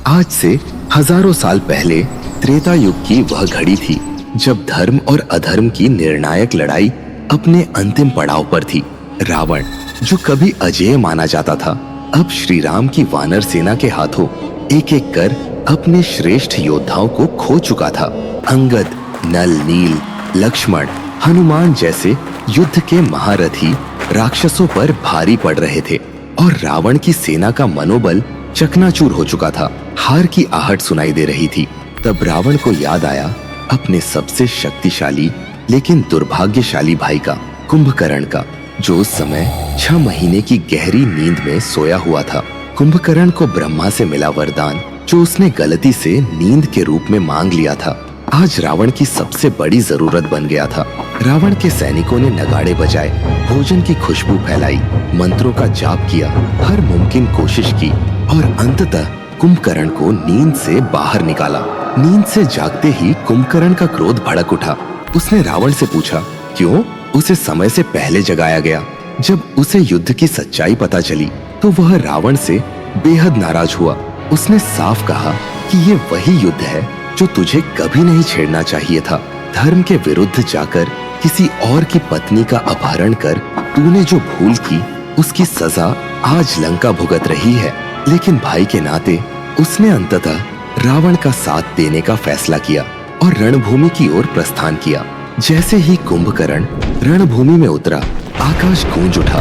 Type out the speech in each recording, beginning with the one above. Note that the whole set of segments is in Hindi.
आज से हजारों साल पहले त्रेता युग की वह घड़ी थी जब धर्म और अधर्म की निर्णायक लड़ाई अपने अंतिम पड़ाव पर थी। रावण, जो कभी अजेय माना जाता था, अब श्री राम की वानर सेना के हाथों एक एक कर अपने श्रेष्ठ योद्धाओं को खो चुका था। अंगद, नल, नील, लक्ष्मण, हनुमान जैसे युद्ध के महारथी राक्षसों पर भारी पड़ रहे थे और रावण की सेना का मनोबल चकनाचूर हो चुका था। हार की आहट सुनाई दे रही थी। तब रावण को याद आया अपने सबसे शक्तिशाली लेकिन दुर्भाग्यशाली भाई का, कुंभकर्ण का, जो उस समय 6 महीने की गहरी नींद में सोया हुआ था। कुंभकर्ण को ब्रह्मा से मिला वरदान, जो उसने गलती से नींद के रूप में मांग लिया था, आज रावण की सबसे बड़ी जरूरत बन गया था। रावण के सैनिकों ने नगाड़े बजाए, भोजन की खुशबू फैलाई, मंत्रों का जाप किया, हर मुमकिन कोशिश की और अंततः कुंभकर्ण को नींद से बाहर निकाला। नींद से जागते ही कुंभकर्ण का क्रोध भड़क उठा। उसने रावण से पूछा, क्यों उसे समय से पहले जगाया गया? जब उसे युद्ध की सच्चाई पता चली तो वह रावण से बेहद नाराज हुआ। उसने साफ कहा कि ये वही युद्ध है जो तुझे कभी नहीं छेड़ना चाहिए था। धर्म के विरुद्ध जाकर किसी और की पत्नी का अपहरण कर तूने जो भूल की, उसकी सजा आज लंका भुगत रही है। लेकिन भाई के नाते उसने अंततः रावण का साथ देने का फैसला किया और रणभूमि की ओर प्रस्थान किया। जैसे ही कुंभकर्ण रणभूमि में उतरा, आकाश गूंज उठा,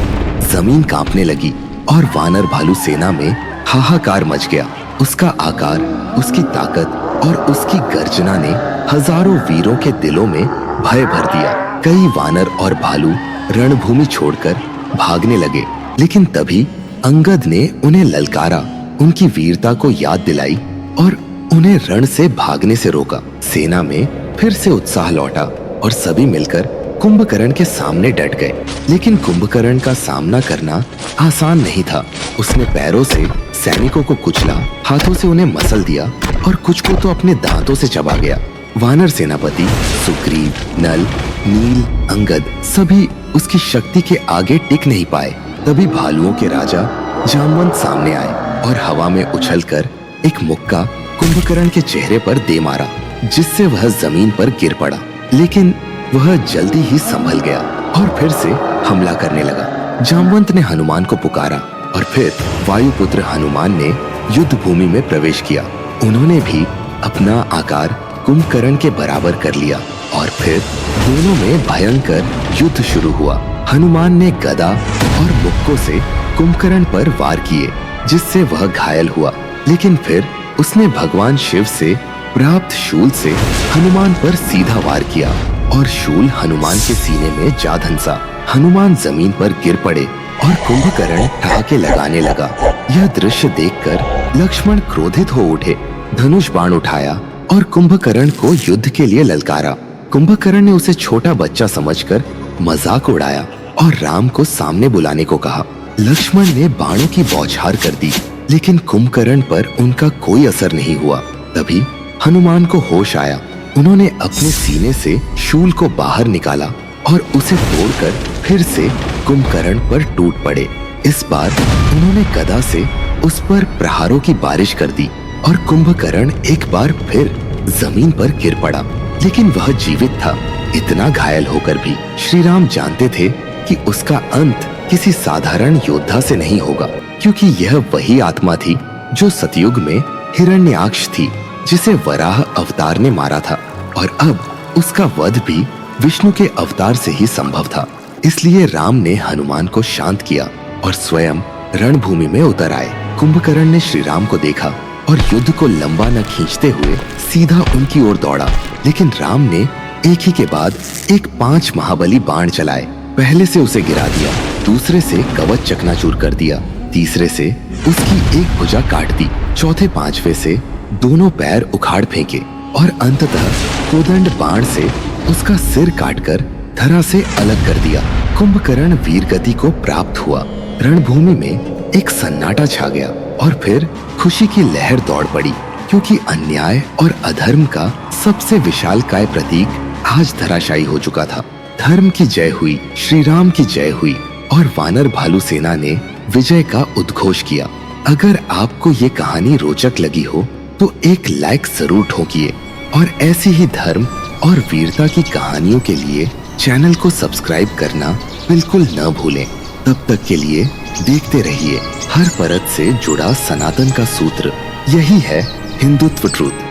जमीन कांपने लगी और वानर भालू सेना में हाहाकार मच गया। उसका आकार, उसकी ताकत और उसकी गर्जना ने हजारों वीरों के दिलों में भय भर दिया। कई वानर और भालू रणभूमि छोड़कर भागने लगे, लेकिन तभी अंगद ने उन्हें ललकारा, उनकी वीरता को याद दिलाई और उन्हें रण से भागने से रोका। सेना में फिर से उत्साह लौटा और सभी मिलकर कुंभकर्ण के सामने डट गए। लेकिन कुंभकर्ण का सामना करना आसान नहीं था। उसने पैरों से सैनिकों को कुचला, हाथों से उन्हें मसल दिया और कुछ को तो अपने दांतों से चबा गया। वानर सेनापति सुग्रीव, नल, नील, अंगद सभी उसकी शक्ति के आगे टिक नहीं पाए। तभी भालुओं के राजा जामवंत सामने आए और हवा में उछलकर एक मुक्का कुंभकर्ण के चेहरे पर दे मारा, जिससे वह जमीन पर गिर पड़ा। लेकिन वह जल्दी ही संभल गया और फिर से हमला करने लगा। जामवंत ने हनुमान को पुकारा और फिर वायुपुत्र हनुमान ने युद्ध भूमि में प्रवेश किया। उन्होंने भी अपना आकार कुंभकर्ण के बराबर कर लिया और फिर दोनों में भयंकर युद्ध शुरू हुआ। हनुमान ने गदा और मुक्कों से कुंभकर्ण पर वार किए, जिससे वह घायल हुआ। लेकिन फिर उसने भगवान शिव से प्राप्त शूल से हनुमान पर सीधा वार किया और शूल हनुमान के सीने में जा धंसा। हनुमान जमीन पर गिर पड़े और कुंभकर्ण ठहाके लगाने लगा। यह दृश्य देखकर लक्ष्मण क्रोधित हो उठे, धनुष बाण उठाया और कुंभकर्ण को युद्ध के लिए ललकारा। कुंभकर्ण ने उसे छोटा बच्चा समझकर मजाक उड़ाया और राम को सामने बुलाने को कहा। लक्ष्मण ने बाणों की बौछार कर दी, लेकिन कुंभकर्ण पर उनका कोई असर नहीं हुआ। तभी हनुमान को होश आया। उन्होंने अपने सीने से शूल को बाहर निकाला और उसे तोड़कर फिर से कुंभकर्ण पर टूट पड़े। इस बार उन्होंने गदा से उस पर प्रहारों की बारिश कर दी और कुंभकर्ण एक बार फिर जमीन पर गिर पड़ा, लेकिन वह जीवित था। इतना घायल होकर भी श्री राम जानते थे कि उसका अंत किसी साधारण योद्धा से नहीं होगा, क्योंकि यह वही आत्मा थी जो सतयुग में हिरण्याक्ष थी, जिसे वराह अवतार ने मारा था और अब उसका वध भी विष्णु के अवतार से ही संभव था। इसलिए राम ने हनुमान को शांत किया और स्वयं रणभूमि में उतर आए। कुंभकर्ण ने श्री राम को देखा और युद्ध को लंबा न खींचते हुए सीधा उनकी ओर दौड़ा। लेकिन राम ने एक ही के बाद एक 5 महाबली बाण चलाए। पहले से उसे गिरा दिया, दूसरे से कवच चकनाचूर कर दिया, तीसरे से उसकी एक भुजा काट दी, चौथे 5वें से दोनों पैर उखाड़ फेंके और अंततः कोदंड बाण से उसका सिर काटकर धरा से अलग कर दिया। कुंभकर्ण वीरगति को प्राप्त हुआ। रणभूमि में एक सन्नाटा छा गया और फिर खुशी की लहर दौड़ पड़ी, क्योंकि अन्याय और अधर्म का सबसे विशालकाय प्रतीक आज धराशायी हो चुका था। धर्म की जय हुई, श्री राम की जय हुई और वानर भालू सेना ने विजय का उद्घोष किया। अगर आपको ये कहानी रोचक लगी हो तो एक लाइक जरूर ठोकिए और ऐसी ही धर्म और वीरता की कहानियों के लिए चैनल को सब्सक्राइब करना बिल्कुल न भूलें। तब तक के लिए देखते रहिए हर परत से जुड़ा सनातन का सूत्र। यही है हिंदुत्व ट्रूथ।